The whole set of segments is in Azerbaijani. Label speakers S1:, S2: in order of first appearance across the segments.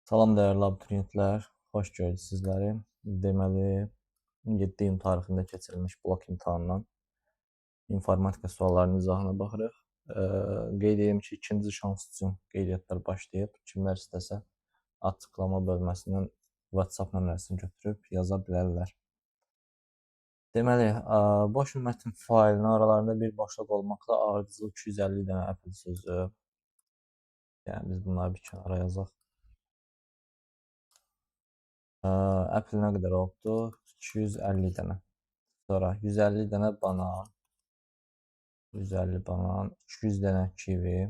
S1: Salam dəyərli abituriyentlər, xoş gördük sizləri. Deməli, 7 iyun tarixində keçirilmiş blok imtahanından informatika suallarının izahına baxırıq. Qeyd edim ki, ikinci şans üçün qeydiyyatlar başlayıb. Kimlər istəsə açıqlama bölməsindən WhatsApp nömrəsini götürüb yaza bilərlər. Deməli, boş mətn failinin aralarında bir boşluq olmaqla ardıcıl 250 dənə Apple sözü. Yəni biz bunları bir kənara yazaq. Apple nə qədər oldu? 250 dənə. Sonra 150 dənə banan, 150 banan, 200 dənə kivi,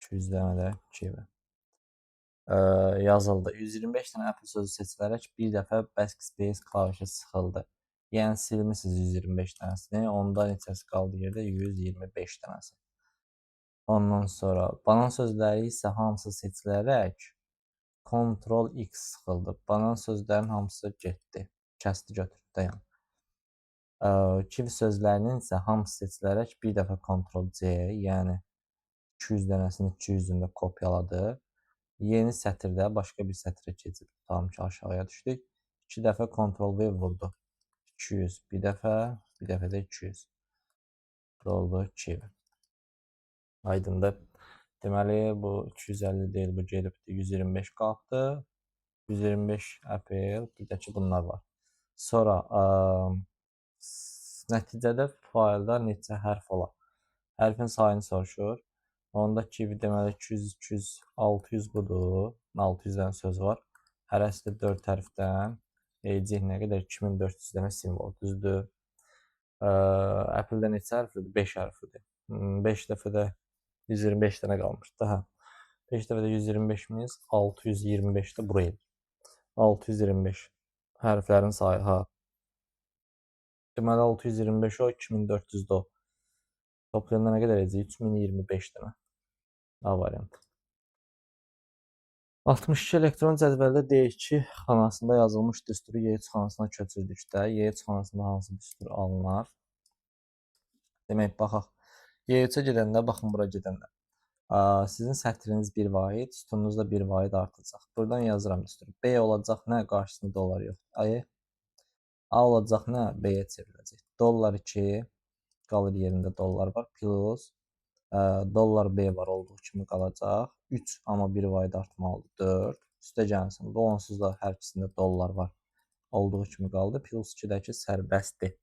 S1: 200 dənə də kivi. Yazıldı. 125 dənə Apple sözü seçilərək bir dəfə backspace klavişi sıxıldı. Yəni silmisiniz 125 dənəsini, onda neçəsi qaldı yerdə? 125 dənəsi. Ondan sonra banan sözləri isə hamısı seçilərək Ctrl X sıxıldı. Banan sözlərin hamısı getdi. Kəsdi götürdü də yəni. Kivi sözlərinin isə hamısı seçilərək bir dəfə Ctrl C, yəni 200 dənəsini 200-ünü də kopyaladı. Yeni sətirdə başqa bir sətrə keçib tutalım ki, aşağıya düşdük. 2 dəfə Ctrl V vurdu. 200, bir dəfə də 200. Oldu kivi. Aydındır. Deməli, bu 250 deyil, bu gedib 125 qalxdı. 125 Apple, bir də ki, bunlar var. Sonra nəticədə faildə neçə hərf olar? Hərfin sayını soruşur. Onda kivi deməli 200, 200, 600 budur. 600 dənə söz var. Hərəsi də 4 hərfdən. Eycək nə qədər? 2400 dənə simvol. Düzdür. Apple-də neçə hərflidir? 5 hərflidir. 5 dəfə də 125 dənə qalmışdı. Hə. 5 dəfə də 125 miz 625 də buraya. 625 hərflərin sayı, ha. Deməli 625 o, 2400 də o. Toplayanda nə qədər edəcək? 3025 dənə. A variantı. 62 elektron cədvəldə D2 xanasında yazılmış düsturu Y3 xanasına köçürdükdə Y3 xanasında hansı düstur alınar? Demək, baxaq. Y3-ə gedəndə, baxın bura gedəndə. Sizin sətriniz 1 vahid, sütununuzda 1 vahid artacaq. Buradan yazıram düsturu. B olacaq nə? Qarşısında dollar yoxdur. A olacaq nə? B-yə çevriləcək. Dollar 2, qalır yerində dollar var, plus dollar B var, olduğu kimi qalacaq. 3, amma 1 vahid artmalıdır, 4. Üstə gəlsin. Bu onsuz da hər ikisində dollar var, olduğu kimi qaldı. Plus 2-dəki sərbəstdir.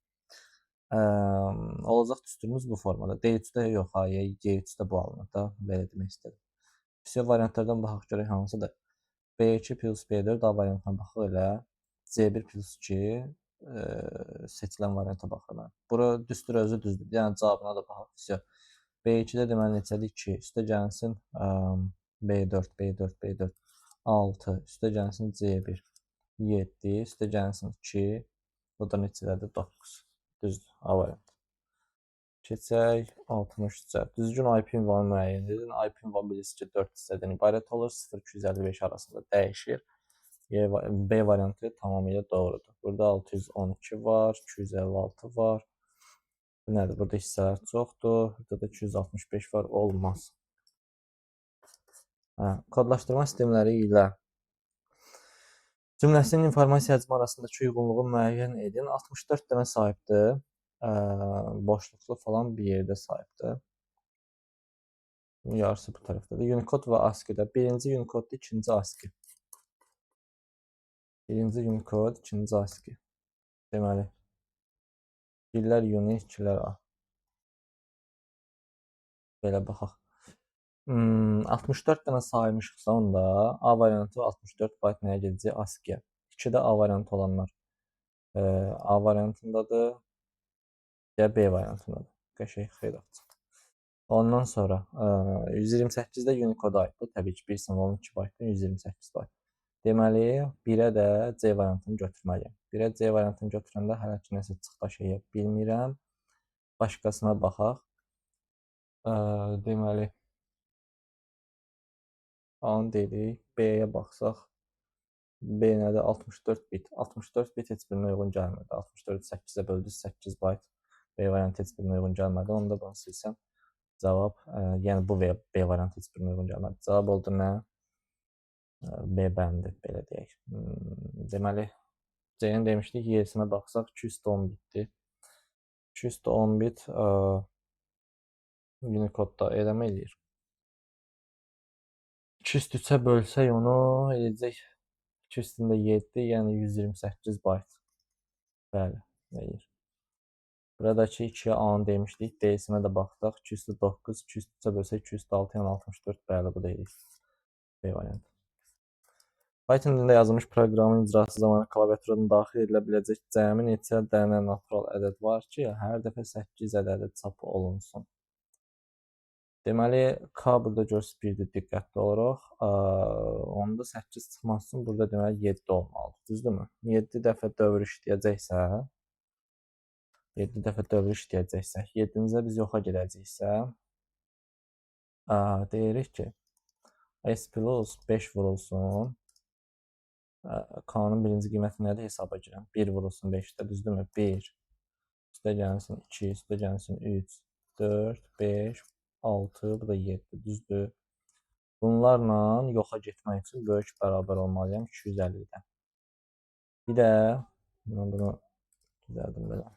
S1: Olacaq düsturumuz bu formada. D3-də yox, Y3-də bu alınır da, belə demək istədim. Üstə variantlardan baxaq görək hansıdır. B2 plus B4 A variantına baxaq elə. C1 plus 2 seçilən varianta baxıram. Bura düstur özü düzdür. Yəni cavabına da baxaq. B2-də deməli neçədir? 2. Üstə gəlsin B4, B4, B4, 6. Üstə gəlsin C1, 7. Üstə gəlsin 2. Bu da neçədədir? 9. Düzdür. A variantı. Keçək 63-ə. Düzgün IP ünvanı müəyyən edin. IP ünvanı bilirsiniz ki, 4 hissədən ibarət olur. 0-255 arasında dəyişir. B variantı tamamilə doğrudur. Burada 612 var, 256 var. Bu nədir? Burada hissələr çoxdur. Burada da 265 var. Olmaz. Kodlaşdırma sistemləri ilə cümləsinin informasiya həcmi arasındakı uyğunluğu müəyyən edin. 64 dənə sahibdir. Boşluqlu falan bir yerdə sahibdir. Yarısı bu tərəfdədir. Unicode və ASCII-də. Birinci Unicode, ikinci ASCII. Birinci Unicode, ikinci ASCII. Deməli, birlər uni, ikilər A. Belə baxaq. 64 dənə saymışıqsa onda A variantı 64 byte nəyə gedəcək? ASCII-yə. 2-də A variantı olanlar A variantındadır. Ya B variantındadır. Qəşəng xeyir olsun. Ondan sonra 128-də Unicode aiddir. Təbii ki, 1 simvolun 2 byte-dan 128 byte. Deməli, 1-ə də C variantını götürməliyəm. 1-ə C variantını götürəndə hələ ki nəsə çıxdaşıya bilmirəm. Başqasına baxaq. Deməli, A-nı dedik. B-yə baxsaq. B nədir? 64 bit. 64 bit heç birinə uyğun gəlmədi. 64-ü 8-ə böldü, 8 byte. B variantı heç birinə uyğun gəlmədi. Onda bunu silsəm cavab, yəni bu B variantı heç birinə uyğun gəlmədi. Cavab oldu nə? B bəndi belə deyək. Deməli C-ni demişdik, Y-sinə baxsaq 210 bitdir. 210 bit Unicode-da eləmə eləyir. 2 3-ə bölsək onu eləyəcək 2 üstündə 7, yəni 128 bayt. Bəli, eləyir. Buradakı 2-yə A-nı demişdik. D-sinə də baxsaq 2 üstü 9, 2 3-ə bölsək 2 üstü 6, yəni 64. Bəli, bu da eləyir. B variantı. Python dilində yazılmış proqramın icrası zamanı klaviaturada daxil edilə biləcək cəmi neçə dənə natural ədəd var ki, hər dəfə 8 ədədi çap olunsun. Deməli, K burada görürsünüz 1-dir diqqətli olaraq. Onda 8 çıxması üçün burada deməli 7 olmalıdır, düzdürmü? 7 dəfə dövr işləyəcəksə, 7-ci biz yoxa gedəcəksə, deyirik ki, S plus 5 vurulsun. K-nın birinci qiyməti nədir? Hesaba girəm. 1 vurulsun 5-də, düzdürmü? 1, üstə gəlsin 2, üstə gəlsin 3, 4, 5, 6, bu da 7, düzdür? Bunlarla yoxa getmək üçün böyük bərabər olmalıyam 250-dən. Bir də, mən bunu düzəldim belə.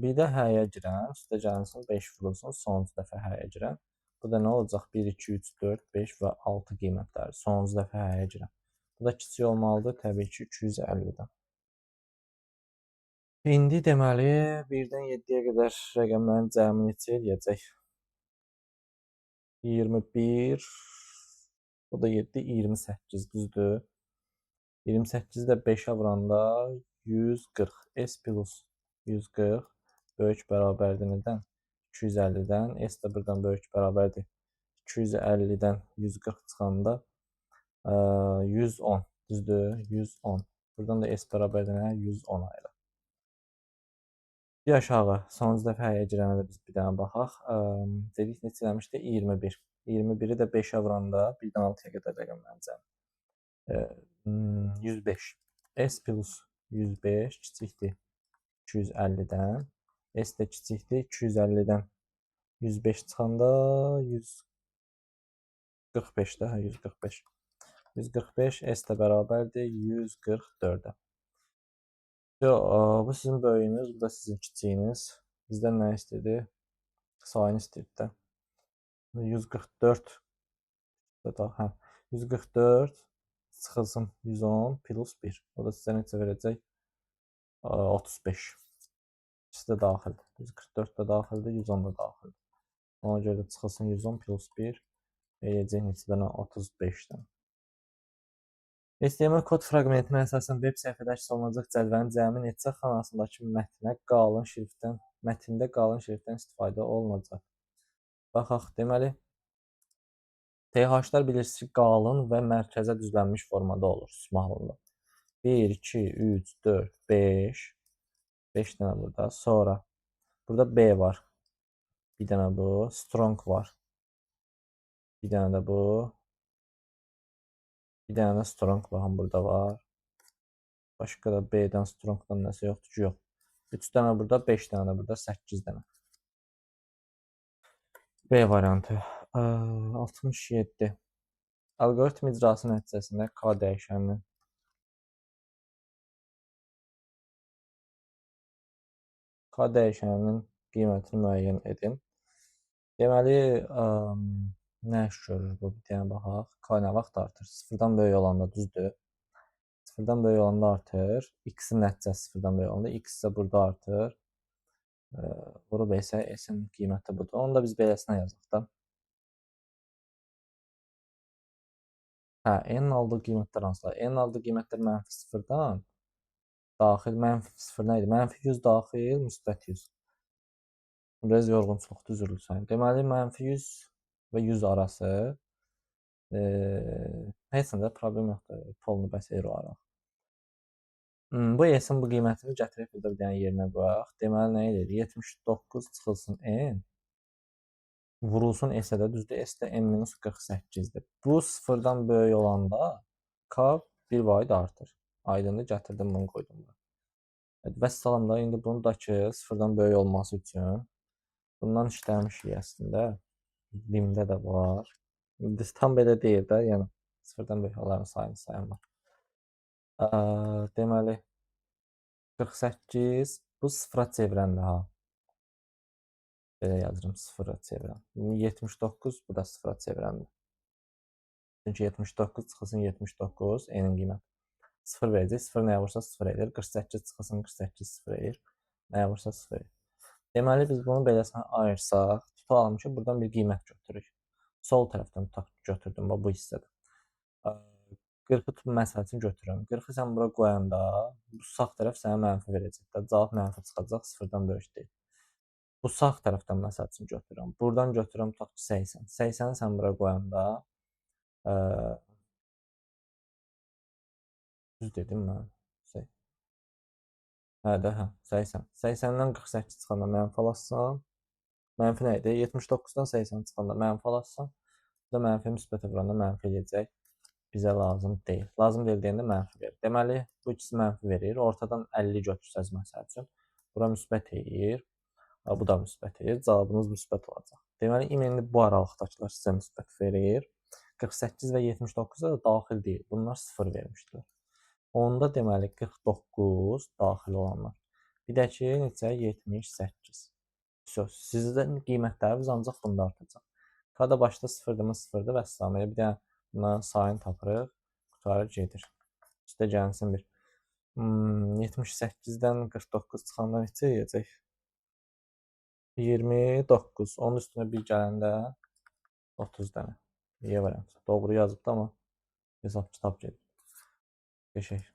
S1: Bir də həyə girəm, üstə gəlsin 5 vurulsun, sonuncu dəfə həyə girəm. Bu da nə olacaq? 1, 2, 3, 4, 5 və 6 qiymətləri. Sonuncu dəfə həyə girəm. Bu da kiçik olmalıdır, təbii ki, 250-dən. İndi deməli, 1-dən 7-yə qədər rəqəmlərin cəmi neçə eləyəcək? 21, bu da 7, 28, düzdür? 28-i də 5-ə vuranda 140, S plus 140 böyük bərabərdir nədən? 250-dən, S də buradan böyük bərabərdir. 250-dən 140 çıxanda 110, düzdür? 110. Buradan da S bərabərdir nə? 110 ayıraq. Bir aşağı, sonuncu dəfə həyə girənə də biz bir dənə baxaq. Dedik neçə eləmişdi? 21. 21-i də 5-ə vuranda 1-dən 6-ya qədər rəqəmlərin cəmi. 105. S plus 105 kiçikdir 250-dən. S də kiçikdir 250-dən 105 çıxanda 145-də, 145. 145 S də bərabərdir 144-ə. Bu sizin böyüyünüz, bu da sizin kiçiyiniz. Bizdən nə istədi? Sayını istəyir də. 144 144 çıxılsın 110 plus 1. O da sizə necə verəcək? 35. İkisi də daxildir. 144 də daxildir, 110 da daxildir. Ona görə də çıxılsın 110 plus 1 eləyəcək neçə dənə? 35-dən. HTML kod fraqmentinə əsasən veb səhifədə əks olunacaq cədvəlin cəmi neçə xanasındakı mətndə qalın şriftdən istifadə olunacaq. Baxaq, deməli, TH-lar bilirsiniz ki, qalın və mərkəzə düzlənmiş formada olur, susmalıdır. 1, 2, 3, 4, 5, 5 dənə burada. Sonra, burada B var. Bir dənə bu, strong var. Bir dənə də bu. Bir dənə də strong baxın burada var. Başqa da B-dən, strongdan nəsə yoxdur ki, yox. 3 dənə burada, 5 dənə də burada, 8 dənə. B variantı. 67. Alqoritm icrası nəticəsində K dəyişəninin qiymətini müəyyən edin. Deməli, nə iş görür bu? Bir dənə baxaq. K nə vaxt artır? 0-dan böyük olanda, düzdür? 0-dan böyük olanda artır. X-in nəticəsi 0-dan böyük olanda. X isə burada artır. Vurub isə S-in qiyməti budur. Onu da biz beləsinə yazaq da. N aldığı qiymətlər hansılar? N aldığı qiymətlər mənfi 0-dan daxil, mənfi 0 nə idi? Mənfi 100 daxil, müsbət 100. Biraz yorğunçuluqdur, üzr istəyirəm. Deməli, mənfi 100 və 100 arası heç nədə problem yoxdur. Polunu bəs ero araq. Bu S-in bu qiymətini gətirib burada bir dənə yerinə qoyaq. Deməli, nə edir? 79 çıxılsın N. Vurulsun S-ə də, düzdür? S də N-48-dir. Bu 0-dan böyük olanda K 1 vaid artır. Aydındır, gətirdim, bunu qoydum. Vəssalam da, indi bunu da ki, 0-dan böyük olması üçün bundan işləmişik əslində. Limdə də var. Tam belə deyil də, yəni 0-dan böyük onların sayını sayanlar. Deməli 48 bu 0-a çevirəndə ha. Belə yazıram 0-a çevirəm. 79 bu da 0-a çevirəndə. Çünki 79 çıxılsın 79 eyni qiymət. 0 verəcək. 0 nəyə vursa 0 edir. 48 çıxılsın 48 0 edir. Nəyə vursa 0 edir. Deməli biz bunu beləsinə ayırsaq, tutalım ki, buradan bir qiymət götürürük. Sol tərəfdən götürdüm bu hissədə. 40-ı məsəl üçün götürürəm. 40-ı sən bura qoyanda bu sağ tərəf sənə mənfi verəcək də. Cavab mənfi çıxacaq, 0-dan böyük deyil. Bu sağ tərəfdən məsəl üçün götürürəm. Buradan götürürəm tutaq ki 80. 80-i sən bura qoyanda düz dedim mən. Hə də, hə, 80. 80-dən 48 çıxanda mənfi alarsan. Mənfi nə idi? 79-dan 80 çıxanda mənfi alarsan. Bu da mənfi müsbətə vuranda mənfi eləyəcək. Bizə lazım deyil. Lazım deyil deyəndə mənfi verir. Deməli, bu ikisi mənfi verir. Ortadan 50 götürsəz məsəl üçün. Bura müsbət eləyir. Bu da müsbət eləyir. Cavabınız müsbət olacaq. Deməli, indi bu aralıqdakılar sizə müsbət verir. 48 və 79 da daxil deyil. Bunlar 0 vermişdilər. Onda deməli 49 daxil olanlar. Bir də ki, neçə? 78. Söz. Sizdən qiymətləriniz ancaq bunda artacaq. Kada başda 0-dır, 0-dır və s. Bir də bunların sayını tapırıq. Qutarır gedir. Üstə gəlsin bir. 78-dən 49 çıxanda neçə yeyəcək? 29. Onun üstünə bir gələndə 30 dənə. Y variantı. Doğru yazıbdı amma hesab kitab gedir. Qəşəng.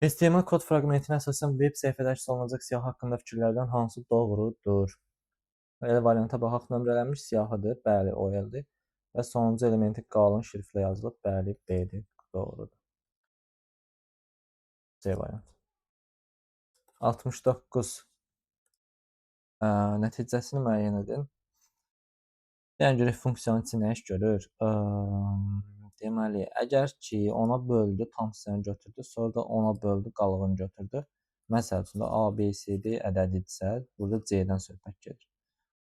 S1: HTML kod fraqmentinə əsasən web səhifədəki salınacaq siyahı haqqında fikirlərdən hansı doğrudur? Elə varianta baxaq, nömrələnmiş siyahıdır. Bəli, o eldir. Və sonuncu elementi qalın şriftlə yazılıb. Bəli, B-dir. Doğrudur. C variantı. 69. Nəticəsini müəyyən edin. Yəni görək funksiyanın içi nə iş görür? Deməli, əgər ki, ona böldü, tam hissəni götürdü, sonra da ona böldü, qalığını götürdü. Məsəl üçün A, B, C, D ədədidirsə, burada C-dən söhbət gedir.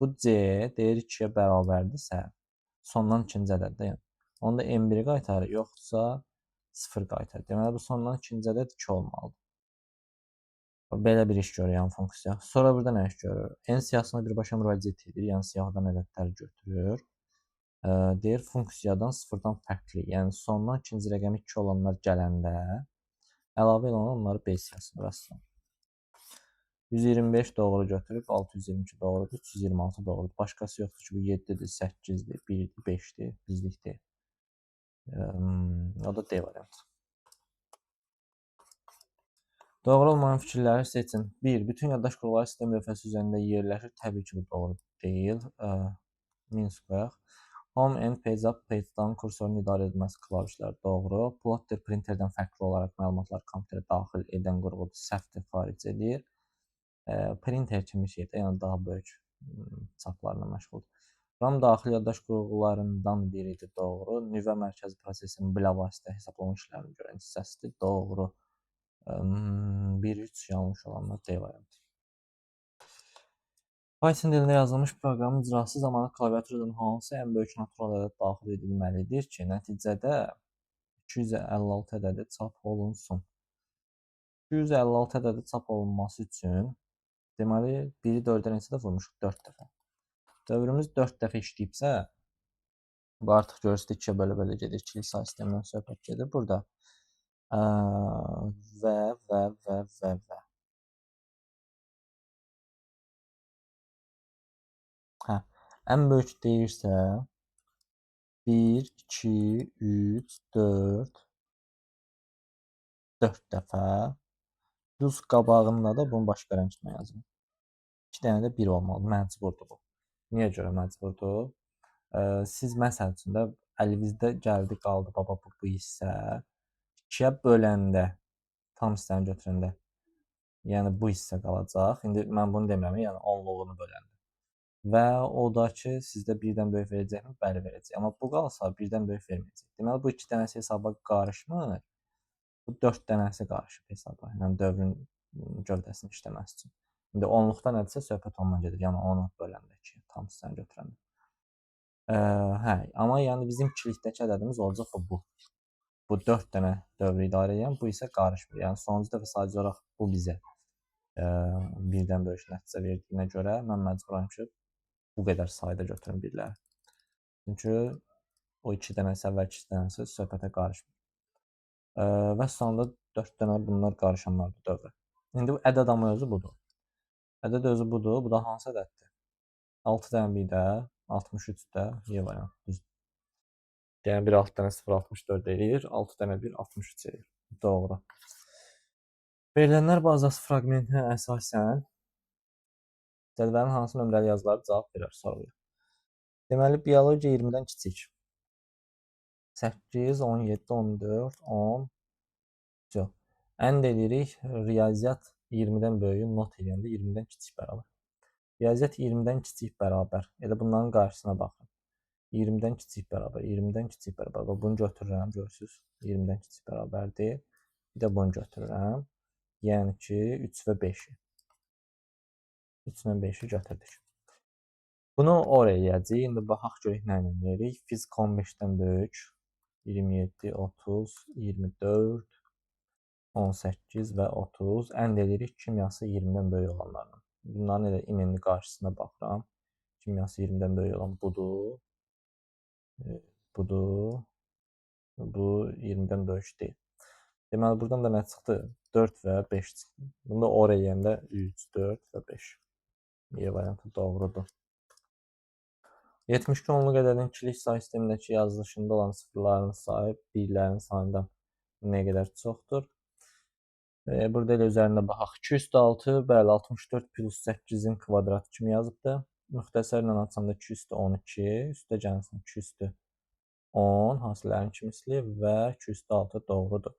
S1: Bu C deyir 2-yə bərabərdirsə, sondan ikinci ədəddə, yəni. Onda M1-i qaytarır, yoxsa 0 qaytarır. Deməli, bu sondan ikinci ədəd 2 olmalıdır. Belə bir iş görür, yəni funksiya. Sonra burada nə iş görür? N siyahısına birbaşa müraciət edir, yəni siyahıdan ədədləri götürür. Deyir funksiyadan 0-dan fərqli, yəni sondan ikinci rəqəmi 2 olanlar gələndə əlavə edən onları B siyahısına rastlayın. 125 doğru götürüb, 622 doğrudur, 326 doğrudur. Başqası yoxdur ki, bu 7-dir, 8-dir, 1-dir, 5-dir, bizlikdir. O da D variantı. Doğru olmayan fikirləri seçin. 1. Bütün yaddaş qurğuları sistem lövhəsi üzərində yerləşir. Təbii ki, bu doğru deyil. Minus qoyaq. Home and page up, page down kursorun idarə edilməsi klavişləri doğru. Plotter printerdən fərqli olaraq məlumatlar kompüterə daxil edən qurğudur. Səhvdir, xaric edir. Printer kimi şeydə, yəni daha böyük çaplarla məşğuldur. RAM daxil yaddaş qurğularından biridir, doğru. Nüvə mərkəzi prosesinin bilavasitə hesablanmış işlərini görən hissəsidir, doğru. 1-3 yanlış olanlar C variantı. Python dilində yazılmış proqramın icrası zamanı klaviaturadan hansı ən böyük natural ədəd daxil edilməlidir ki, nəticədə 256 ədədi çap olunsun. 256 ədədi çap olunması üçün deməli 1-i 4-ə neçə dəfə vurmuşuq? 4 dəfə. Dövrümüz 4 dəfə işləyibsə, bu artıq görürsünüz 2-yə belə gedir. İkili say sistemindən söhbət gedir burada. Və. Hə, ən böyük deyirsə 1, 2, 3, 4 dəfə. Düz qabağında da bunu başqa rənglə yazın. 2 dənə də 1 olmalı. Məcburdur bu. Niyə görə məcburdur? Siz məsəl üçün də əlinizdə gəldi, qaldı baba bu hissə 2-yə böləndə, tam hissəni götürəndə, yəni bu hissə qalacaq. İndi mən bunu demirəm, yəni 10-luğunu böləndə. Və o da ki, sizdə 1-dən böyük verəcəkmi? Bəli, verəcək. Amma bu qalsa 1-dən böyük verməyəcək. Deməli, bu 2 dənəsi hesaba qarışmır. Bu 4 dənəsi qarışıb hesaba. Yəni dövrün gövdəsini işləməsi üçün. İndi 10-luqda nədirsə söhbət ondan gedir. Yəni 10-u böləndə 2, tam hissəni götürəndə. Hə, amma yəni bizim ikilikdəki ədədimiz olacaq bu. Bu 4 dənə dövrü idarə edən, bu isə qarışmır. Yəni sonuncu dəfə sadəcə olaraq bu bizə birdən böyük nəticə verdiyinə görə mən məcburam ki, bu qədər sayda götürüm birləri. Çünki o 2 dənəsi, əvvəlki 2 dənəsi söhbətə qarışmır. Və sonunda 4 dənə bunlar qarışanlardır dövrə. İndi bu ədəd amma özü budur. Ədəd özü budur. Bu da hansı ədəddir? 6 dənə bir də 63 də Y variantı. Düzdür. Yəni bir 6 dənə 0 64 eləyir, 6 dənə 1 63 eləyir. Doğru. Verilənlər bazası fraqmentinə əsasən cədvəlin hansı nömrəli yazıları cavab verər soruya. Deməli, biologiya 20-dən kiçik. 8, 17, 14, 10. Yox. Ənd edirik, riyaziyyat 20-dən böyük, not eləyəndə 20-dən kiçik bərabər. Riyaziyyat 20-dən kiçik bərabər. Elə bunların qarşısına baxın. 20-dən kiçik bərabər, 20-dən kiçik bərabər. Bunu götürürəm, görürsünüz. 20-dən kiçik bərabərdir. Bir də bunu götürürəm. Yəni ki, 3 və 5-i. 3 ilə 5-i götürdük. Bunu oraya eləyəcəyik. İndi baxaq görək nə ilə eləyirik. Fizik 15-dən böyük. 27, 30, 24, 18 və 30. Ənd edirik kimyası 20-dən böyük olanlarla. Bunların elə imenli qarşısına baxıram. Kimyası 20-dən böyük olan budur. Budur. Bu 20-dən böyük deyil. Deməli, buradan da nə çıxdı? 4 və 5 çıxdı. Bunda oraya eləyəndə 3, 4 və 5. Y variantı doğrudur. 72 onluq ədədin ikilik say sistemindəki yazılışında olan sıfırların sayı birlərin sayından nə qədər çoxdur? Burada elə üzərində baxaq. 206, bəli, 64 plus 8-in kvadratı kimi yazıbdır. Müxtəsərlə açanda 212, üstə gəlsin 210, hasillərin kimisli və 206 doğrudur.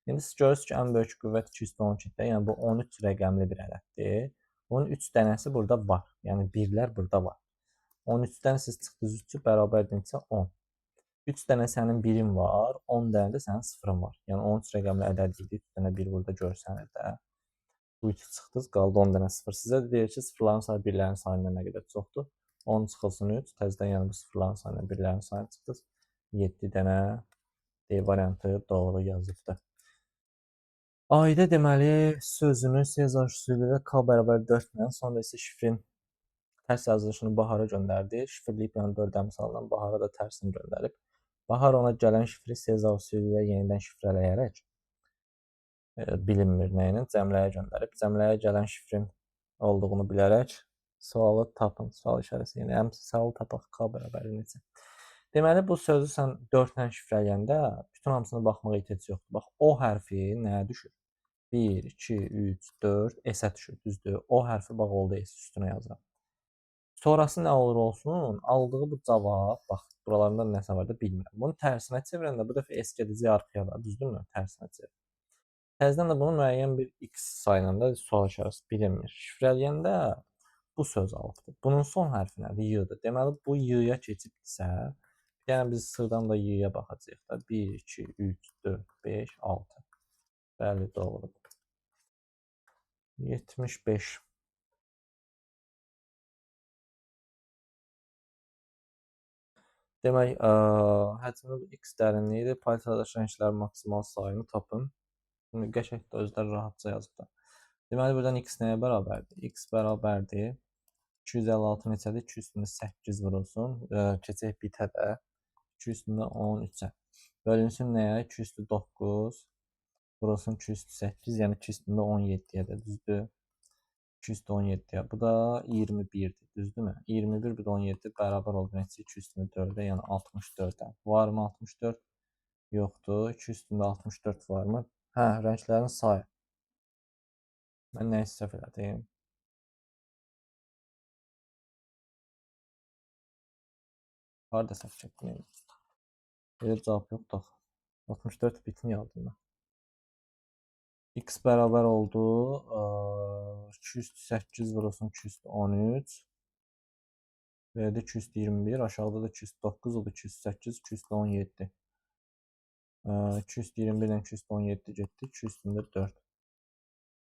S1: İndi siz görürsünüz ki, ən böyük qüvvət 212-də, yəni bu 13 rəqəmli bir ədəddir. Bunun 3 dənəsi burada var. Yəni birlər burada var. 13-dən siz çıxdınız 3-ü bərabərdir neçə? 10. 3 dənə sənin birin var, 10 dənə də sənin sıfırın var. Yəni 13 rəqəmli ədəd idi, 3 dənə bir burada görsənir də. Bu 3-ü çıxdınız, qaldı 10 dənə sıfır. Sizə də deyir ki, sıfırların sayı birlərin sayından nə qədər çoxdur? 10 çıxılsın 3, təzədən yəni bu sıfırların sayından birlərin sayını çıxdınız. 7 dənə D variantı doğru yazıbdır. Ayda deməli sözünü Sezar üsulu ilə K bərabər 4 ilə, sonra isə şifrin tərs yazılışını Bahara göndərdi. Şifrləyib yəni 4 əmsaldan Bahara da tərsini göndərib. Bahar ona gələn şifri Sezar üsulu ilə yenidən şifrələyərək bilinmir nə ilə cəmləyə göndərib. Cəmləyə gələn şifrin olduğunu bilərək sualı tapın. Sual işarəsi yəni əmsalı tapaq K bərabər neçə. Deməli bu sözü sən 4 ilə şifrələyəndə bütün hamısına baxmağa ehtiyac yoxdur. Bax o hərfi nəyə düşür? 1, 2, 3, 4 S-ə düşür, düzdür? O hərfi bax oldu S üstünə yazıram. Sonrası nə olur olsun, aldığı bu cavab, bax buralarında nəsə var da bilmirəm. Bunu tərsinə çevirəndə bu dəfə S gedəcək arxaya da, düzdürmü? Tərsinə çevir. Təzədən də bunu müəyyən bir X sayla da sual işarəsi bilinmir. Şifrələyəndə bu söz alıbdır. Bunun son hərfi nədir? Y-dır. Deməli bu Y-ya keçibdirsə, yəni biz sıradan da Y-yə baxacağıq da. 1, 2, 3, 4, 5, 6. Bəli, doğrudur. 75. Demək, həcmi X dərinliyidir. Paytadaş rənglərin maksimal sayını tapın. Şimdi qəşəng də özləri rahatca yazıblar. Deməli, buradan X nəyə bərabərdir? X bərabərdir. 256 neçədir? 2 üstündə 8 vurulsun. Keçək bitə də. 2 üstündə 13-ə. Bölünsün nəyə? 2 üstü 9. Vurulsun 2 üstü 8. Yəni 2 üstündə 17-yə də, düzdür? 2 üstü 17-yə. Bu da 21-dir, düzdürmü? 21 bir də 17 bərabər oldu. Neçə? 2 üstündə 4-ə, yəni 64-ə. Varmı 64? Yoxdur. 2 üstündə 64 varmı? Hə, rənglərin sayı. Mən nəyi səhv elədim? Harada səhv çəkdim? Belə cavab yoxdur. 64 bitin yazdım mən. X bərabər oldu. 2 üstü 8 vurulsun 2 üstü 13. Verdi 2 üstü 21. Aşağıda da 2 üstü 9 oldu. 2 üstü 8, 2 üstü 17. 2 üstü 21 ilə 2 üstü 17 getdi. 2 üstündə 4.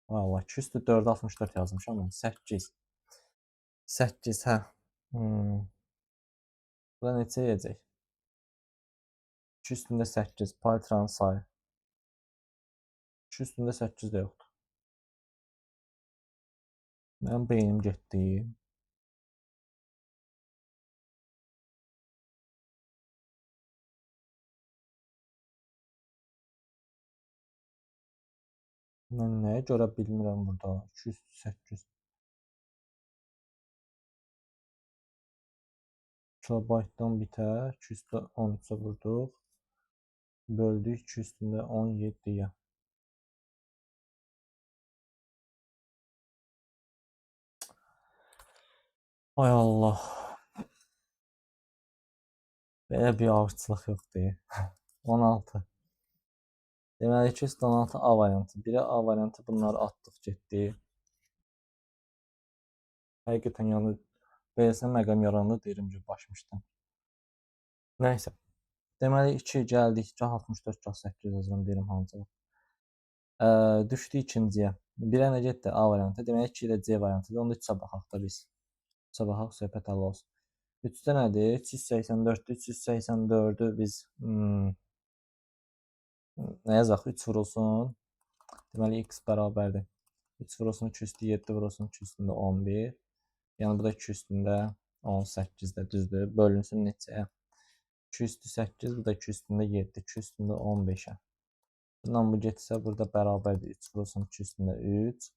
S1: Valla 2 üstü 4 64 yazmışam mən. 8. 8 hə. Bura neçə yiyəcək? 2 üstündə 8. Paytranın sayı. 2 üstündə 8 də yoxdur. Mənim beynim getdi. Mən nəyə görə bilmirəm burada. 2 üstü 8. Kilobaytdan bitər. 2 üstü 13-ə vurduq. Böldük 2 üstündə 17-yə. Ay Allah. Belə bir avçılıq yoxdur. 16. Deməli 2 üstü 16 A variantı. Biri A variantı, bunları atdıq getdi. Həqiqətən yəni beləsinə məqam yarandı deyirəm ki, başmışdım. Nəysə. Deməli 2 gəldik. Gah 64, gah 8 yazıram deyirəm hansıdır. Düşdü ikinciyə. 1-ə nə getdi? A variantı. Deməli 2 ilə C variantıdır. Onda 3-ə baxaq da biz. 3-ə baxaq, söhbət həll olsun. 3-də nədir? 384-dür. 384-ü biz nə yazaq? 3 vurulsun. Deməli x bərabərdir. 3 vurulsun 2 üstü 7 vurulsun 2 üstündə 11. Yəni bu da 2 üstündə 18-də düzdür. Bölünsün neçəyə? 2 üstü 8, bu da 2 üstündə 7, 2 üstündə 15-ə. Bundan bu getsə, burada bərabərdir. 3 vurulsun 2 üstündə 3.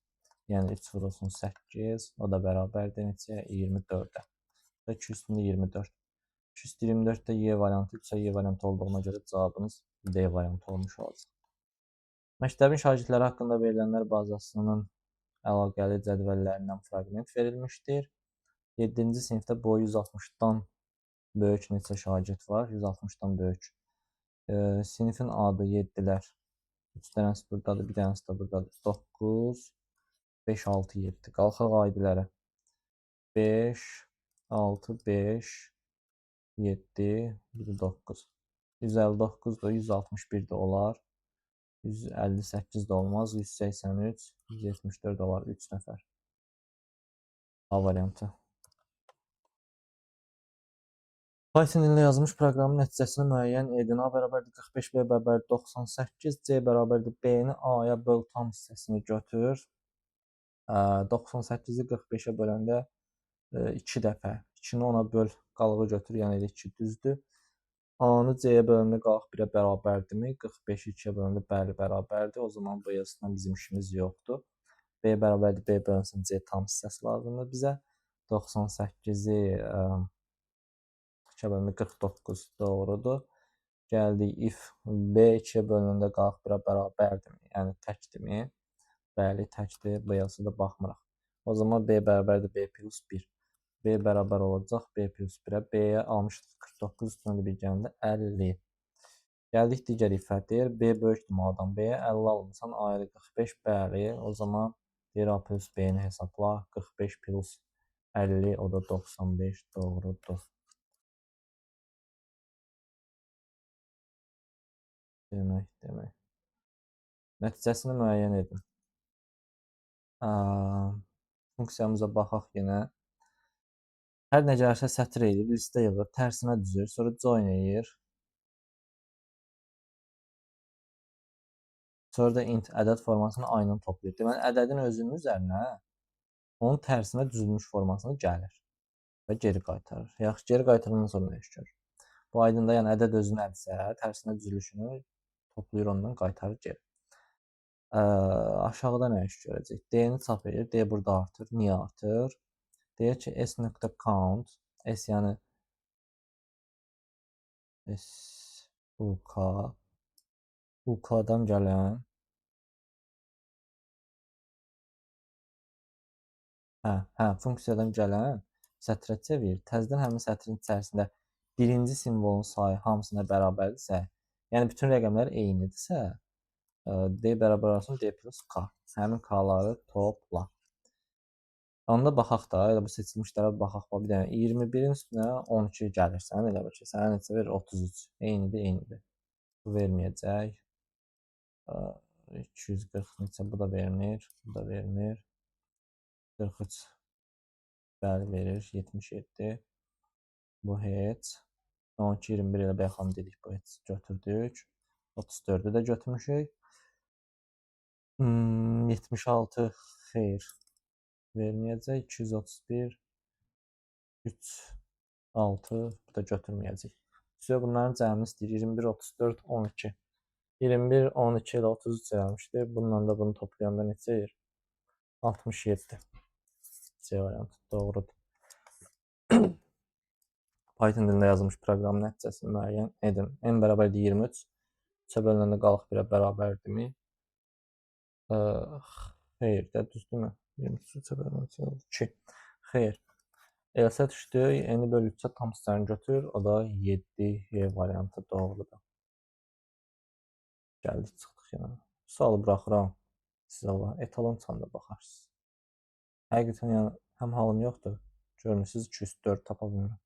S1: Yəni 3 vurulsun 8. O da bərabərdir neçəyə? 24-ə. Bu da 2 üstündə 24. 2 üstü 24 də Y variantı, 3-ə Y variantı olduğuna görə cavabımız D variantı olmuş olacaq. Məktəbin şagirdləri haqqında verilənlər bazasının əlaqəli cədvəllərindən fraqment verilmişdir. 7-ci sinifdə boyu 160-dan böyük neçə şagird var? 160-dan böyük. Sinifin adı 7-lər. 3 dənəsi buradadır, bir dənəsi də buradadır. 9, 5, 6, 7. Qalxaq aidilərə. 5, 6, 5, 7, 9. 159 da 161 də olar. 158 də olmaz. 183, 174 olar. 3 nəfər. A variantı. Python ilə yazılmış proqramın nəticəsini müəyyən edin. A bərabərdir 45, B bərabərdir 98, C bərabərdir B-ni A-ya böl tam hissəsini götür. 98-i 45-ə böləndə 2 dəfə. 2-ni ona böl, qalığı götür, yəni elə 2 düzdür. A-nı C-yə böləndə qalıq 1-ə bərabərdirmi? 45-i 2-yə böləndə bəli bərabərdir. O zaman bu yazısından bizim işimiz yoxdur. B bərabərdir B bölünsün C tam hissəsi lazımdır bizə. 98-i 2-yə bölündə 49 doğrudur. Gəldik if B 2-yə bölündə qalıq 1-ə bərabərdirmi? Yəni təkdirmi? Bəli, təkdir. Bu yazıda baxmırıq. O zaman B bərabərdir B plus 1. B bərabər olacaq B plus 1-ə. B-yə almışdıq 49 üstünə də bir gəndə 50. Gəldik digər ifadəyə. Deyir B böyükdür A-dan B-yə 50 alınsan A-ya 45. Bəli, o zaman deyir A plus B-ni hesabla. 45 plus 50 o da 95 doğrudur. Demək. Nəticəsini müəyyən edin. Funksiyamıza baxaq yenə. Hər nə gəlirsə sətr edir, listə yığır, tərsinə düzür, sonra join edir. Sonra da int ədəd formasını aynen toplayır. Deməli, ədədin özünün üzərinə onun tərsinə düzülmüş formasını gəlir və geri qaytarır. Yaxşı, geri qaytarandan sonra nə iş görür? Bu aydında, yəni ədəd özünədirsə, tərsinə düzülüşünü toplayır, ondan qaytarır geri. Aşağıda nə iş görəcək? D-ni çap edir. D burada artır. Niyə artır? Deyir ki, s.count, s yəni UK-dan gələn funksiyadan gələn sətrə çevir. Təzədən həmin sətrin içərisində birinci simvolun sayı hamısına bərabərdirsə, yəni bütün rəqəmlər eynidirsə, D bərabər olsun D plus K. Həmin K-ları topla. Onda baxaq da, elə bu seçilmişlərə baxaq. Bir dənə 21-in üstünə 12 gəlirsən, elə bir ki, sənə neçə verir? 33. Eynidir. Bu verməyəcək. 240 neçə, bu da vermir. Bu da vermir. 43. Bəli, verir. 77. Bu heç. 12, 21 elə bəyəxam dedik, bu heç götürdük. 34-ü də götürmüşük. 76 xeyr verməyəcək. 231 3 6 bu da götürməyəcək. Sizə bunların cəmini istəyir. 21 34 12. 21 12 ilə 33 eləmişdi. Bununla da bunu toplayanda neçə edir? 67. C variantı doğrudur. Python dilində yazılmış proqramın nəticəsini müəyyən edin. N bərabərdir 23. 3-ə bölünəndə qalıq 1-ə bərabərdirmi? Xeyr də, düzdürmü? 23-ə bölünəndə 2. Xeyr. Eləsə düşdü, N-i bölü 3-ə tam hissəni götür, o da 7 Y variantı doğrudur. Gəldik, çıxdıq yenə. Sualı buraxıram. Siz Allah, etalon çanda baxarsınız. Həqiqətən yəni, həm halım yoxdur. Görmürsünüz 204 tapa bilmirəm.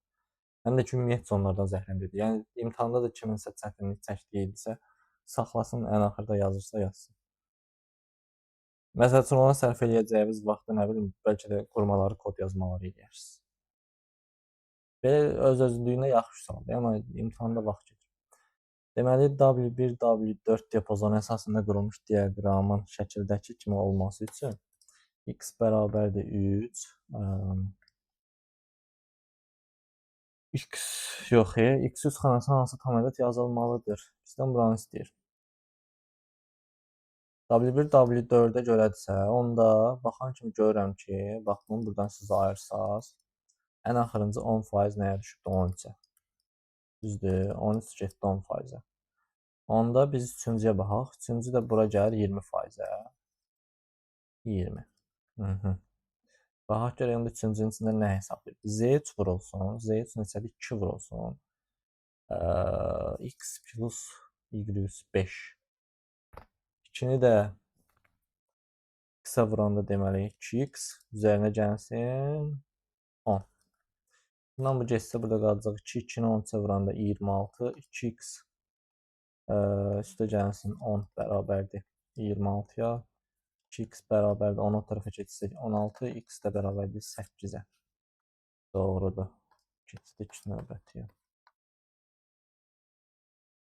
S1: Həm də ki, ümumiyyətcə onlardan zəhləndirdi. Yəni, imtahanda da kiminsə çətinlik çəkdiydisə, saxlasın, ən axırda yazırsa yazsın. Məsəl üçün, ona sərf eləyəcəyiniz vaxtda, nə bilim, bəlkə də qurmaları, kod yazmaları eləyərsiniz. Belə öz-özlüyünə yaxşı sualdır, amma imtahanda vaxt gedir. Deməli, W1, W4 diapazonu əsasında qurulmuş diaqramın şəkildəki kimi olması üçün x bərabərdir 3, x yox, x üst xanasına hansı tam ədəd yazılmalıdır? Bizdən buranı istəyir. W1, W4-ə görədirsə, onda baxan kimi görürəm ki, bax bunu buradan siz ayırsaz, ən axırıncı 10% nəyə düşübdür? 13-ə. Düzdür, 13 getdi 10%-ə. Onda biz üçüncüyə baxaq. Üçüncü də bura gəlir 20%-ə. 20. Baxaq görək, onda üçüncünün içində nə hesablayır? Z3 vurulsun. Z3 neçədir? 2 vurulsun. X plus Y5. 2-ni də x-ə vuranda deməli 2x üzərinə gəlsin 10. Bundan bu getsə burada qalacaq 2, 2-ni 13-ə vuranda 26, 2x üstə gəlsin 10 bərabərdir 26-ya. 2x bərabərdir 10 o tərəfə keçsək 16, x də bərabərdir 8-ə. Doğrudur. Keçdik növbətiyə.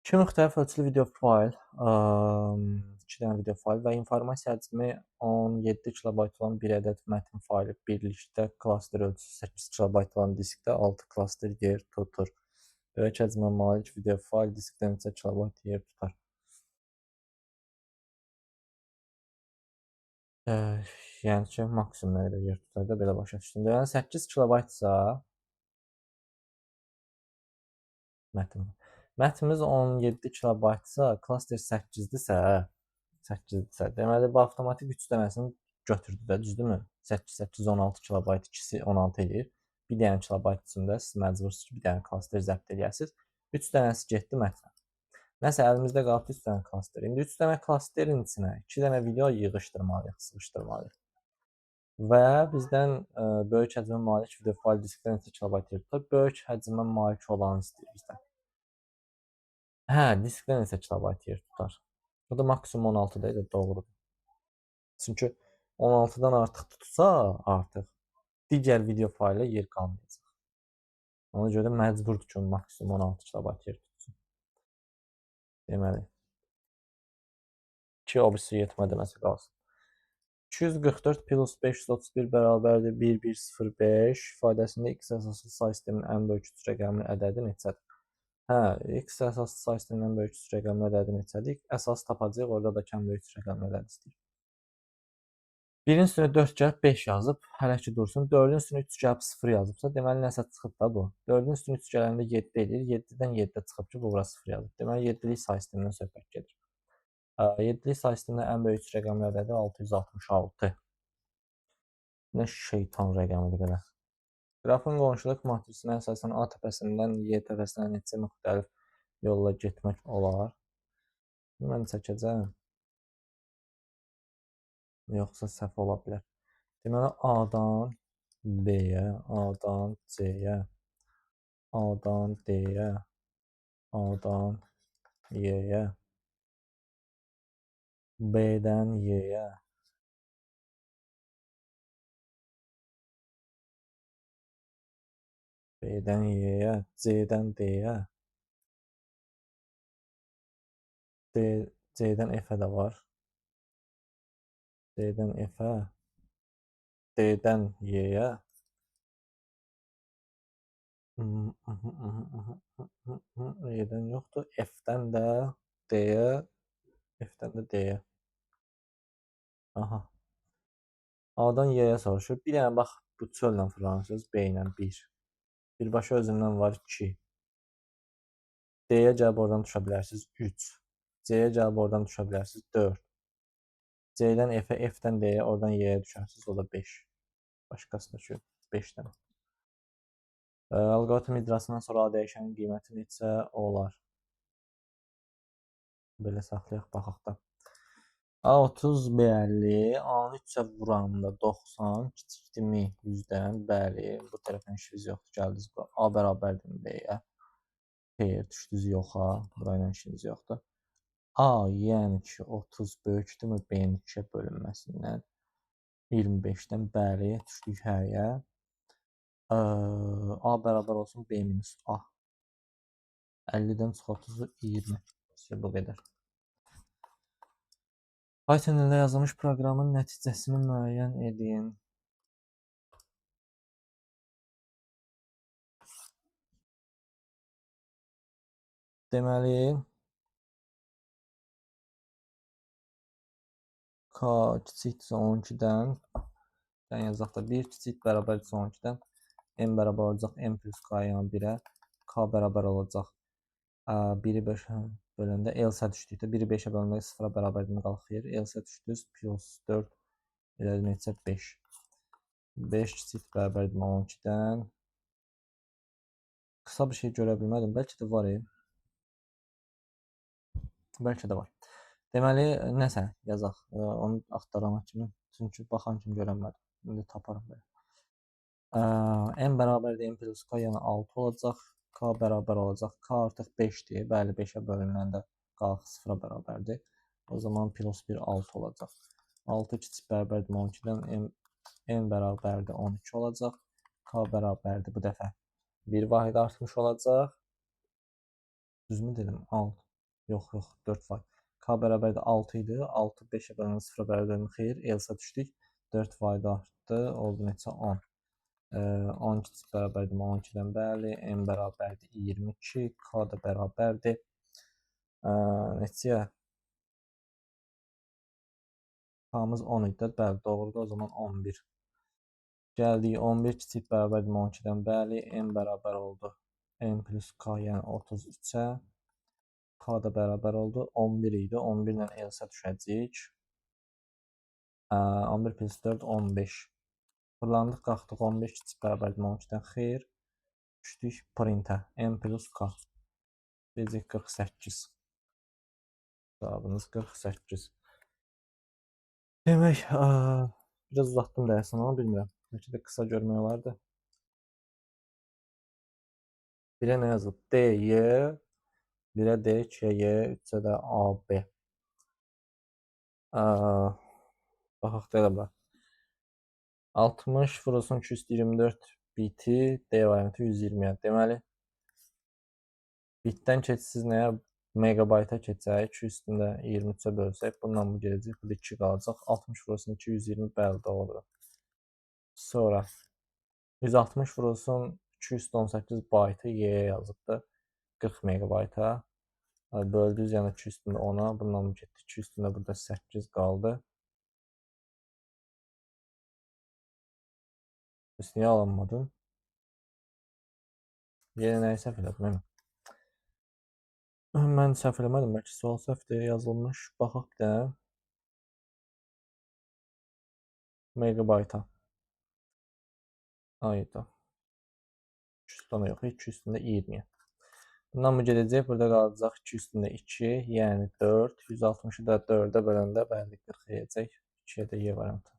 S1: 2 müxtəlif ölçülü video fayl, 2 dənə video fayl və informasiya həcmi 17 KB olan bir ədəd mətn faylı birlikdə klaster ölçüsü 8 KB olan diskdə 6 klaster yer tutur. Böyük həcmə malik video fayl diskdə neçə KB yer tutar? Yəni ki, maksimum nə qədər yer tutar da belə başa düşdüm. Yəni 8 KB-sa mətnimiz 17 KB-sa, klaster 8-dirsə, deməli bu avtomatik 3 dənəsini götürdü də, düzdürmü? 8, 8, 16 KB, ikisi 16 edir. Bir dənə kilobayt içində siz məcbursunuz ki, bir dənə klaster zəbt edəsiniz. 3 dənəsi getdi mətnə. Nəsə əlimizdə qaldı 3 dənə klaster. İndi 3 dənə klasterin içinə 2 dənə video yığışdırmalıyıq, sıxışdırmalıyıq. Və bizdən böyük həcmə malik video fayl diskdə neçə kilobayt yer tutar? Böyük həcmə malik olanı istəyir bizdən. Hə, diskdə neçə kilobayt yer tutar? Bu da maksimum 16 da doğrudur. Çünki 16-dan artıq tutsa, digər video fayla yer qalmayacaq. Ona görə məcburdur ki, maksimum 16 kilobayt yer tutsun. Deməli, 2 obisi yetmədi nəsə qalsın. 244 plus 531 bərabərdir 1105 ifadəsində x əsaslı say sisteminin ən böyük 3 rəqəmli ədədi neçədir? Hə, x əsaslı say sisteminin ən böyük 3 rəqəmli ədədi neçədir? Əsas tapacağıq, orada da ən böyük 3 rəqəmli ədəd istəyir. 1-in üstünə 4 gəlib 5 yazıb, hələ ki dursun. 4-ün üstünə 3 gəlib 0 yazıbsa, deməli nəsə çıxıb da bu. 4-ün üstünə 3 gələndə 7 edir. 7-dən 7 çıxıb ki, bu bura 0 yazıb. Deməli 7-lik say sistemindən söhbət gedir. 7-lik say sistemində ən böyük 3 rəqəmli ədədi 666. Nə şeytan rəqəmidir belə. Qrafın qonşuluq matrisinə əsasən A təpəsindən Y təpəsinə neçə müxtəlif yolla getmək olar? Mən çəkəcəm. Yoxsa səhv ola bilər. Deməli, A-dan B-yə, A-dan C-yə, A-dan D-yə, A-dan Y-yə, B-dən Y-yə, B-dən Y-yə, C-dən D-yə, C-dən F-ə də var. D-dən F-ə, D-dən Y-yə. Y-dən yoxdur. F-dən də D-yə, F-dən də D-yə. Aha. A-dan Y-yə soruşur. Bir dənə bax, bu çöllə fırlanırsınız. B ilə 1. Birbaşa özündən var 2. D-yə gəlib oradan düşə bilərsiniz 3. C-yə gəlib oradan düşə bilərsiniz 4. C-dən F-ə, F-dən D-yə, oradan Y-yə düşərsiniz. O da 5. Başqası da ki 5 dənə. Alqoritm icrasından sonra A dəyişənin qiyməti neçə olar? Belə saxlayaq, baxaq da. A30 50, A-nı 3-ə vuranda 90, kiçikdirmi 100-dən, bəli, bu tərəfdən işiniz yoxdur, gəldiniz bura. A bərabərdir B-yə. Xeyr, düşdünüz yoxa, burayla işiniz yoxdur. A, yəni ki, 30 böyükdürmü B-nin 2-yə bölünməsindən? 25-dən, bəli, düşdük həryə. A bərabər olsun B minus A. 50-dən çox 30-u 20. Bu qədər. Python ilə yazılmış proqramın nəticəsini müəyyən edin. Deməli, K kiçikdirsə 12-dən, yazaq da 1 kiçik bərabərdirsə 12-dən, M bərabər olacaq M plus K yəni 1-ə, K bərabər olacaq 1-i 5-ə böləndə, else düşdükdə 1-i 5-ə böləndə 0-a bərabərliyi qalxıyır, else düşdünüz, plus 4, elə neçə 5. 5 kiçik bərabərdir 12-dən. Qısa bir şey görə bilmədim, bəlkə də var. Bəlkə də var. Deməli, nəsə yazaq, onu axtarana kimi, çünki baxan kimi görənmədim. İndi taparım belə. M bərabərdir M plus K, yəni 6 olacaq. K bərabər olacaq. K artıq 5-dir. Bəli, 5-ə bölünəndə qalx 0-a bərabərdir. O zaman plus 1 6 olacaq. 6 kiçik bərabərdir 12-dən, M bərabərdir 12 olacaq. K bərabərdir bu dəfə 1 vahid artmış olacaq. Düzmü dedim? 6. Yox, 4 vahid. K bərabərdir 6 idi. 6 5-ə bölünən 0-a bərabərdir. Xeyr, else düşdük. 4 vahid artdı. Oldu neçə? 10. 10 kiçik bərabərdir 12-dən, bəli. M bərabərdir 22. K da bərabərdir. Neçəyə? K-mız 10 idi. Bəli, doğrudur. O zaman 11. Gəldik 11 kiçik bərabərdir 12-dən, bəli. M bərabər oldu. M plus K, yəni 33-ə. K da bərabər oldu. 11 idi. 11 ilə else düşəcəyik. 11 plus 4, 15. Fırlandıq, qalxdıq. 15 kiçik bərabərdir 12-dən. Xeyr. Düşdük printə. M plus K. Deyəcək 48. Cavabınız 48. Demək, biraz uzatdım dərsən, amma bilmirəm. Bəlkə də qısa görmək olardı. Birə nə yazıb? D, Y. 1-ə D, 2-yə Y, 3-ə də A, B. Baxaq da elə bilər. 60 vurulsun 224 biti, D variantı 120-yə. Deməli, bitdən keçsiz nəyə? Megabayta keçək, 2 üstündə 23-ə bölsək, bundan bu gələcək, bu da 2 qalacaq. 60 vurulsun 220, bəli, doğrudur. Sonra 160 vurulsun 218 baytı Y-yə yazıbdır. 40 megabayta. Böldüz, yəni 2 üstündə 10-a, bundan bu getdi. 2 üstündə burada 8 qaldı. Biz niyə alınmadım? Yenə nəyi səhv elədim? Mən səhv eləmədim, bəlkə sual səhvdir yazılmış. Baxaq bir də. Megabayta. Ayda. 2 üstündə yox, 2 üstündə 20-yə. Bundan bu gedəcək, burada qalacaq 2 üstündə 2, yəni 4. 160-ı da 4-ə böləndə bəli 40 edəcək. 2-yə də Y variantı.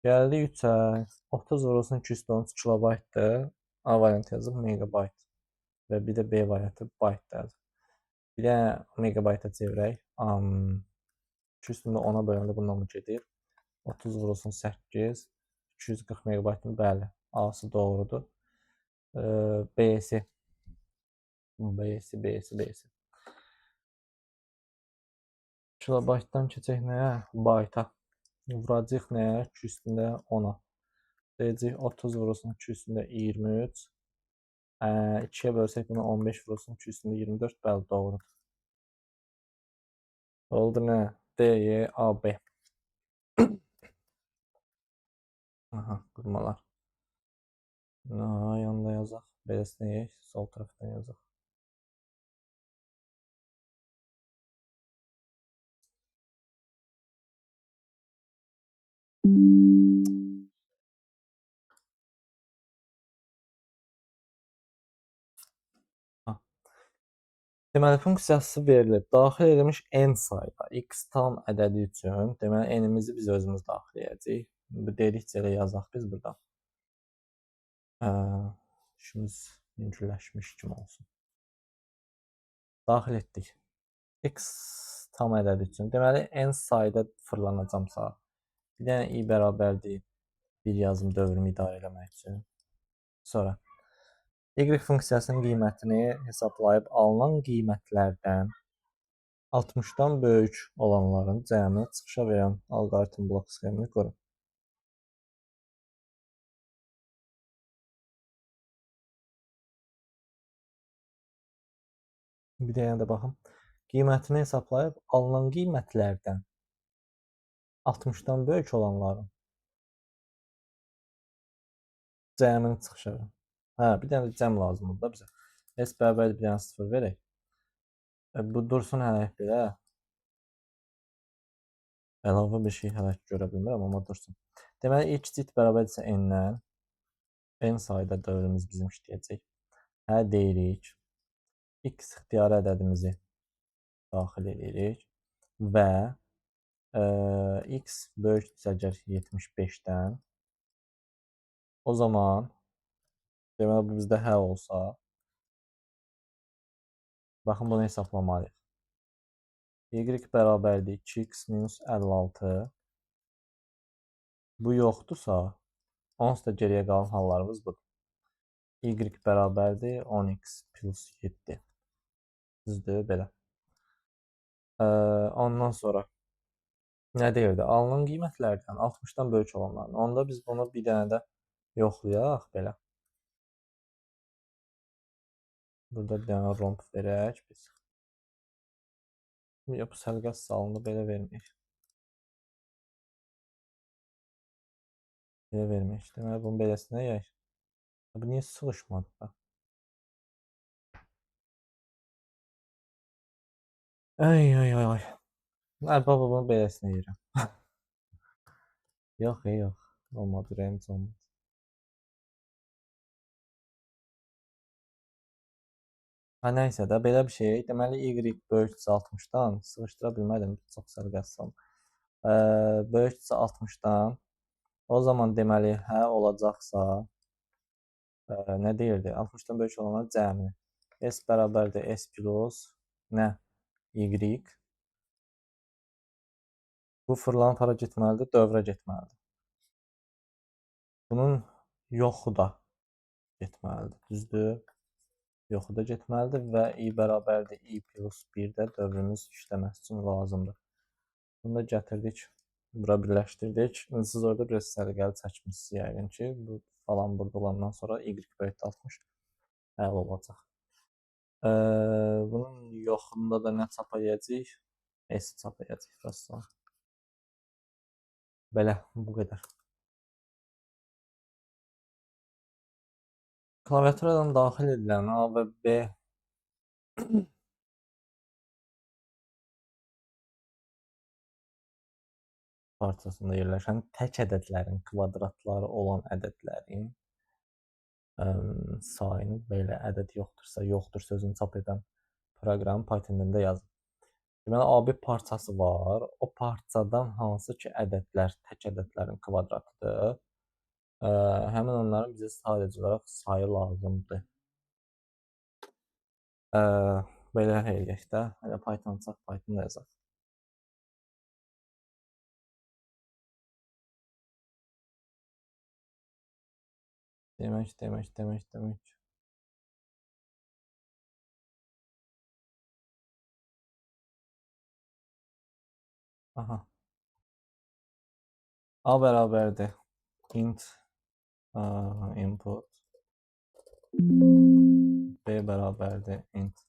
S1: Gəldik 3-ə. 30 vurulsun 2 üstü 13 kilobaytdır. A variantı yazıb megabayt. Və bir də B variantı baytdır. Bir də megabayta çevirək. 2 üstündə 10-a böləndə bundan bu gedir. 30 vurulsun 8. 240 megabaytın, bəli. A-sı doğrudur. B'si. B'si. Kilobaytdan keçək nəyə? Bayta. Vuracaq nəyə? 2 üstündə 10-a. Deyəcək 30 vurulsun 2 üstündə 23. 2-yə bölsək bunu 15 vurulsun 2 üstündə 24. Bəli, doğrudur. Oldu nə? D, Y, A, B. Aha, qurmalar. Yanında yazaq. Beləsini sol tərəfdən yazaq. Deməli, funksiyası verilib. Daxil edilmiş n sayda x tam ədədi üçün, deməli, n-imizi biz özümüz daxil edəcəyik. Bu dedikcə elə yazaq biz burada. İşimiz yüngülləşmiş kimi olsun. Daxil etdik. X tam ədədi üçün. Deməli, n sayda fırlanacamsa, bir dənə i bərabərdir. Bir yazım dövrümü idarə eləmək üçün. Sonra y funksiyasının qiymətini hesablayıb alınan qiymətlərdən 60-dan böyük olanların cəmini çıxışa verən alqoritm blok sxemini qurun. Bir də yəni də baxın. Qiymətini hesablayıb alınan qiymətlərdən 60-dan böyük olanların cəmini çıxışa verən. Bir dənə də cəm lazımdır da bizə. S bərabər bir dənə 0 verək. Bu dursun hələ belə. Əlavə bir şey hələ görə bilmirəm, amma dursun. Deməli, ilk cit bərabərdirsə n-dən. N sayda dövrümüz bizim işləyəcək. Deyirik. X ixtiyari ədədimizi daxil edirik. Və x böyükdürsə əgər 75-dən. O zaman deməli, bu bizdə hə olsa. Baxın, bunu hesablamalıyıq. Y bərabərdir 2x minus 56. Bu yoxdursa, onsuz da geriyə qalan hallarımız budur. Y bərabərdir 10x plus 7. Düzdür, belə. Ondan sonra nə deyirdi? Alınan qiymətlərdən 60-dan böyük olanların. Onda biz bunu bir dənə də yoxlayaq, belə. Burada bir dənə romb verək biz. Bu səliqəs salını belə verməyək. Belə verməyək. Deməli, bunun beləsinə yək. Bu niyə sığışmadı da? Ay. Baba, bunu beləsinə yeyirəm. Yox. Olmadı, rəmiz olmadı. Nəysə də, belə bir şey. Deməli, y böyükdürsə 60-dan sığışdıra bilmədim. Çox səliqəsiz. Böyükdürsə 60-dan. O zaman deməli, hə olacaqsa, nə deyirdi? 60-dan böyük olanlar cəmini. S bərabərdir S plus nə? Y. Bu fırlanıb hara getməlidir? Dövrə getməlidir. Bunun yoxu da getməlidir. Düzdür? Yoxu da getməlidir və i bərabərdir i plus 1-də dövrümüz işləməsi üçün lazımdır. Bunu da gətirdik, bura birləşdirdik. Siz orada biraz səliqəli çəkmişsiniz yəqin ki, bu falan burada olandan sonra y böyükdür 60 həll olacaq. Bunun yoxunda da nə çapa edəcəyik? S çapa edəcəyik rəssamı. Belə, bu qədər. Klaviaturadan daxil edilən A və B parçasında yerləşən tək ədədlərin kvadratları olan ədədlərin sayını belə ədəd yoxdursa, yoxdur sözünü çap edən proqram Python dilində yazın. Deməli, AB parçası var. O parçadan hansı ki ədədlər tək ədədlərin kvadratıdır. Həmin onların bizə sadəcə olaraq sayı lazımdır. Belə eləyək də. Hələ Python çap, Python yazaq. Demək. Aha. A bərabərdir int input. B bərabərdir int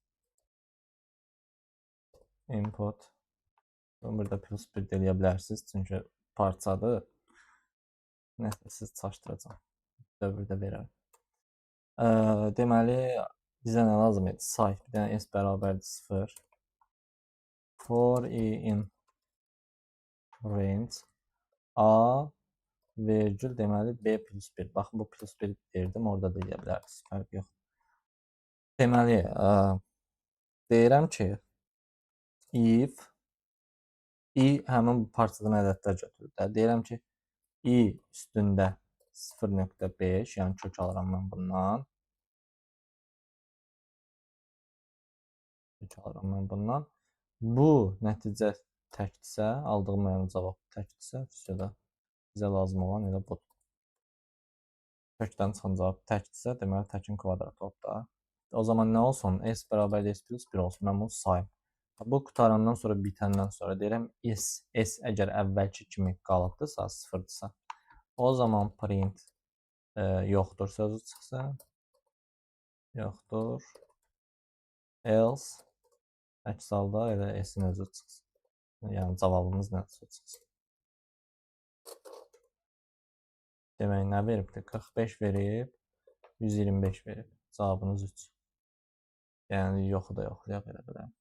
S1: input. Burada plus 1 də eləyə bilərsiniz, çünki parçadır. Nəsə siz çaşdıracam. Dövrdə verər. Deməli, bizə nə lazım idi? Say. Bir dənə s bərabərdir 0. For i in range a vergül deməli b plus 1. Baxın, bu plus 1 verdim, orada da eləyə bilərsiniz. Fərq yox. Deməli, deyirəm ki, if i həmin bu parçadan ədədlər götürür də. Deyirəm ki, i üstündə 0.5, yəni kök alıram mən bundan. Kök alıram mən bundan. Bu nəticə təkdirsə, aldığım mənim cavab təkdirsə, bizə lazım olan elə budur. Kökdən çıxan cavab təkdirsə, deməli təkin kvadratı olub da. O zaman nə olsun? S bərabərdir S plus 1 olsun. Mən bunu sayım. Bu qutarandan sonra, bitəndən sonra deyirəm S əgər əvvəlki kimi qalıbdırsa, sıfırdırsa, o zaman print yoxdur sözü çıxsın. Yoxdur. Else əks halda elə S-in özü çıxsın. Yəni cavabımız nəsə çıxsın. Demək, nə veribdir? 45 verib, 125 verib. Cavabınız 3. Yəni yoxu da yoxlaya belə bilərəm.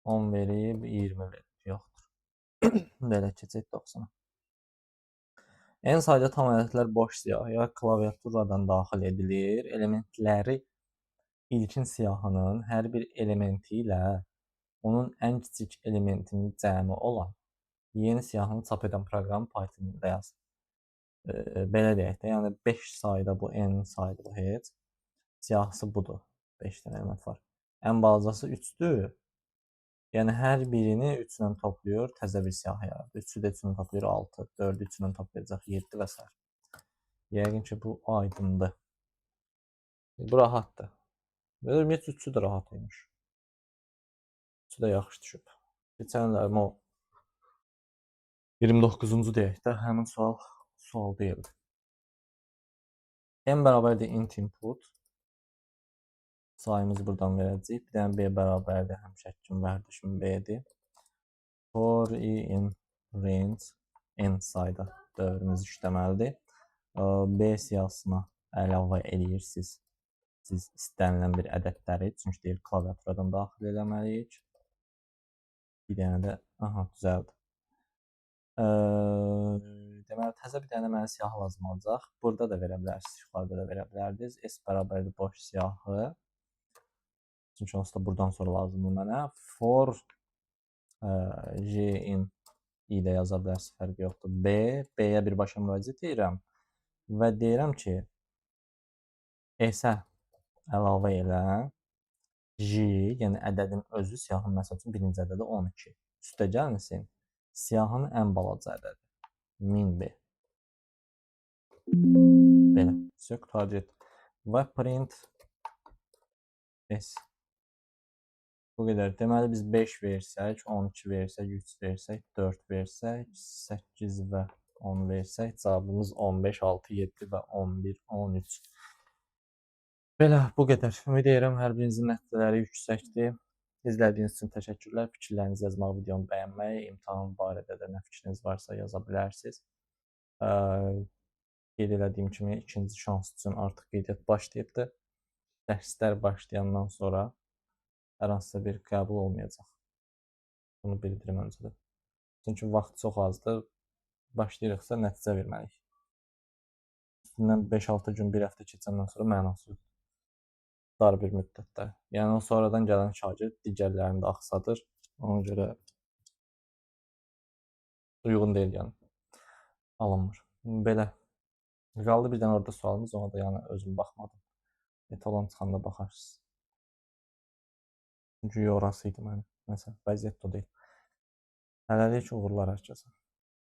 S1: 10 verib, 20 verib. Yoxdur. Belə keçək 90-a. En sayda tam ədədlər boş siyahıya klaviaturadan daxil edilir. Elementləri ilkin siyahının hər bir elementi ilə onun ən kiçik elementinin cəmi olan yeni siyahını çap edən proqramı Python-da yaz. Belə deyək də, yəni 5 sayda bu, n sayda bu heç. Siyahısı budur. 5 dənə element var. Ən balacası 3-dür. Yəni hər birini 3 ilə toplayır, təzə bir siyahı yaradır. 3-ü də 3 ilə toplayır 6, 4-ü 3 ilə toplayacaq 7 və s. Yəqin ki, bu aydındır. Bu rahatdır. Ümumiyyətlə 3-ü də rahat imiş. 3-ü də yaxşı düşüb. Keçən illərim o 29-cu deyək də, həmin sual deyildi. N bərabərdir int input. Sayımızı buradan verəcəyik. Bir dənə b bərabərdir, həmişəki kimi vərdişim b-dir. For i in range n sayda dövrümüz işləməlidir. B siyahısına əlavə edirsiniz siz istənilən bir ədədləri, çünki deyir klaviaturadan daxil eləməliyik. Bir dənə də, düzəldi. Deməli, təzə bir dənə mənə siyahı lazım olacaq. Burada da verə bilərsiniz, yuxarıda da verə bilərdiniz. S bərabərdir boş siyahı. Çünki onsuz da buradan sonra lazımdır mənə. For j in i də yaza bilərsiniz, fərqi yoxdur. B-yə birbaşa müraciət edirəm və deyirəm ki, S-ə əlavə elə j, yəni ədədin özü, siyahının məsəl üçün birinci ədədi 12. Üstə gəlməsin, siyahının ən balaca ədədi 1000b. Belə, qurtardı və print S. Bu qədər. Deməli, biz 5 versək, 12 versək, 3 versək, 4 versək, 8 və 10 versək, cavabımız 15, 6, 7 və 11, 13. Belə, bu qədər. Ümid edirəm, hər birinizin nəticələri yüksəkdir. İzlədiyiniz üçün təşəkkürlər. Fikirlərinizi yazmaq, videomu bəyənmək, imtahan barədə də nə fikriniz varsa yaza bilərsiniz. Qeyd elədiyim kimi, ikinci şans üçün artıq qeydiyyat başlayıbdır. Dərslər başlayandan sonra hər hansısa bir qəbul olmayacaq. Bunu bildirim öncədən. Çünki vaxt çox azdır. Başlayırıqsa nəticə verməliyik. Üstündən 5-6 gün, bir həftə keçəndən sonra mənasızdır. Dar bir müddətdə. Yəni o sonradan gələn şagird digərlərini də axsadır. Ona görə uyğun deyil, yəni. Alınmır. Belə. Qaldı bir dənə orada sualımız, ona da yəni özüm baxmadım. Etalon çıxanda baxarsınız. Çünki orası idi mənim. Məsələn, vəziyyət o deyil. Hələlik uğurlar hər kəsə.